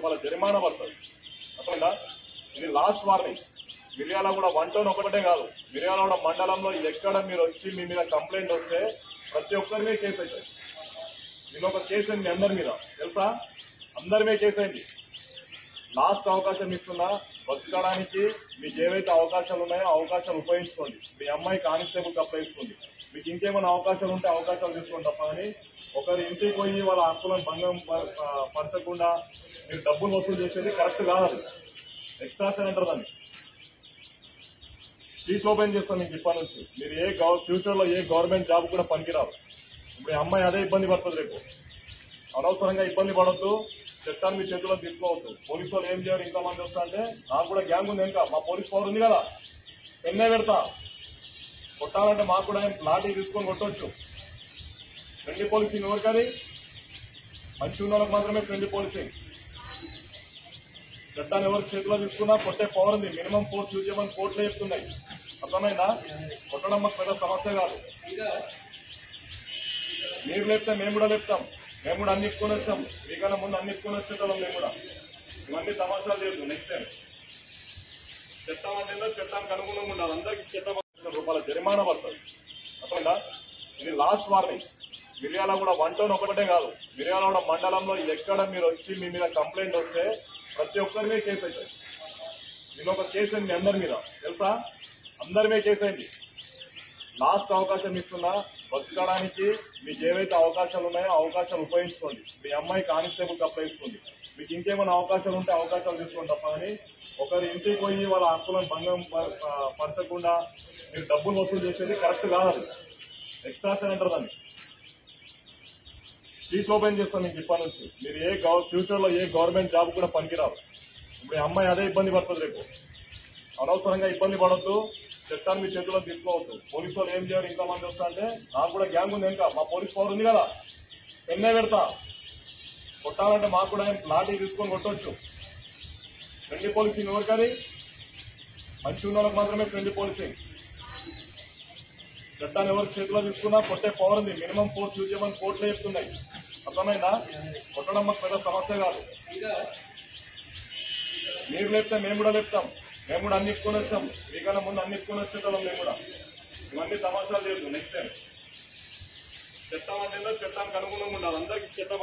రూపాయల జరిమానా పడుతుంది. అర్థమైందా? ఇది లాస్ట్ వార్నింగ్. మిర్యాలగూడ 1 టౌన్ ఒకటే కాదు, మిర్యాలగూడ మండలంలో ఎక్కడ మీరు వచ్చి మీ మీద కంప్లైంట్ వస్తే ప్రతి ఒక్కరి మీద కేసు అవుతుంది. నేను ఒక కేసు అయింది అందరి మీద, తెలుసా? అందరి మీద కేసు అయింది. లాస్ట్ అవకాశం ఇస్తున్నా, బతకడానికి మీకు ఏవైతే అవకాశాలు ఉన్నాయో అవకాశాలు ఉపయోగించుకోండి. మీ అమ్మాయి కానిస్టేబుల్ అప్లై చేసుకోండి. మీకు ఇంకేమైనా అవకాశాలు ఉంటే అవకాశాలు తీసుకోండి తప్ప అని ఒకరి ఇంటికి పోయి వాళ్ళ హక్కులను భంగం పరచకుండా మీరు డబ్బులు వసూలు చేసేది కరెక్ట్ కాదు. ఎక్స్ట్రాషన్ అంటారు దాన్ని. షీట్ ఓపెన్ చేస్తాం మీకు ఇప్పటి నుంచి. మీరు ఫ్యూచర్ లో ఏ గవర్నమెంట్ జాబ్ కూడా పనికిరారు. ఇప్పుడు ఈ అమ్మాయి అదే ఇబ్బంది పడుతుంది. రేపు అనవసరంగా ఇబ్బంది పడొద్దు. చట్టాన్ని మీ చేతిలో తీసుకోవద్దు. పోలీసు వాళ్ళు ఏం చేయరు, ఇంతమంది వస్తా అంటే నాకు కూడా గ్యాంగ్ ఉంది. ఇంకా మా పోలీస్ పవర్ ఉంది కదా, పెన్నే పెడతా. కొట్టాలంటే మాకు కూడా లాఠీ తీసుకొని కొట్టవచ్చు. Friendly policing ఎవరికది? మంచి ఉన్న వాళ్ళకి మాత్రమే ఫ్రెండ్లీ పోలీసింగ్. చట్టాన్ని ఎవరి చేతిలో తీసుకున్నా కొట్టే పవర్ ఉంది. మినిమం ఫోర్స్ యూజ్ చేయమని కోర్టులో చెప్తున్నాయి. అర్థమైందా? కొట్టడం మాకు పెద్ద సమస్య కాదు. మీరు లేపితే మేము కూడా లేపుతాం. మేము కూడా అన్ని ఇప్పుకొని వచ్చాం. మీకన్నా ముందు అన్ని ఇప్పుకొని వచ్చేటోళ్ళం. మేము కూడా ఇవన్నీ తమాషాలు చేయదు. నెక్స్ట్ టైం చట్టం అంటే చట్టానికి అనుగుణంగా ఉండాలి. అందరికీ చట్టం రూపాయల జరిమానా పడుతుంది. అర్థమైందా? ఇది లాస్ట్ వార్నింగ్. మిర్యాలగూడ 1 టౌన్ ఒకటే కాదు, మిర్యాలగూడ మండలంలో ఎక్కడ మీరు వచ్చి మీ మీద కంప్లైంట్ వస్తే ప్రతి ఒక్కరి మీద కేసు అవుతుంది. నేను ఒక కేసు అయింది అందరి మీద, తెలుసా? అందరి మీద కేసు అయింది. లాస్ట్ అవకాశం ఇస్తున్నా, బతకడానికి మీకు ఏవైతే అవకాశాలు ఉన్నాయో అవకాశాలు ఉపయోగించుకోండి. మీ అమ్మాయి కానిస్టేబుల్ అప్లై చేసుకోండి. మీకు ఇంకేమైనా అవకాశాలు ఉంటే అవకాశాలు తీసుకోండి తప్ప అని ఒకరి ఇంటికి పోయి వాళ్ళ హక్కులను భంగం పరచకుండా మీరు డబ్బులు వసూలు చేసేది కరెక్ట్ కాదు. ఎక్స్ట్రాషన్ అంటారు దాన్ని. షీట్ ఓపెన్ చేస్తాం మీకు ఇప్పటి నుంచి. మీరు ఫ్యూచర్ లో ఏ గవర్నమెంట్ జాబ్ కూడా పనికిరారు. ఇప్పుడు ఈ అమ్మాయి అదే ఇబ్బంది పడుతుంది. రేపు అనవసరంగా ఇబ్బంది పడొద్దు. చట్టాన్ని మీ చేతిలో తీసుకోవద్దు. పోలీసు వాళ్ళు ఏం చేయరు, ఇంతమంది వస్తా అంటే నాకు కూడా గ్యాంగ్ ఉంది. ఇంకా మా పోలీస్ పవర్ ఉంది కదా, పెన్నే పెడతా. కొట్టాలంటే మాకు కూడా లాఠీ తీసుకొని కొట్టవచ్చు. Friendly policing ఎవరికది? మంచి ఉన్న వాళ్ళకి మాత్రమే ఫ్రెండ్లీ పోలీసింగ్. చట్టాన్ని ఎవరి చేతిలో తీసుకున్నా కొట్టే పవర్ ఉంది. మినిమం ఫోర్స్ యూజ్ చేయమని కోర్టులో చెప్తున్నాయి. అర్థమైందా? కొట్టడం మాకు పెద్ద సమస్య కాదు. మీరు లేపితే మేము కూడా లేపుతాం. మేము కూడా అన్ని ఇప్పుకొని వచ్చాం. మీకన్నా ముందు అన్ని ఇప్పుకొని వచ్చేటోళ్ళం. మేము కూడా ఇవన్నీ తమాషాలు చేయదు. నెక్స్ట్ టైం చట్టం అంటే చట్టానికి అనుగుణంగా ఉండాలి. అందరికీ చట్టం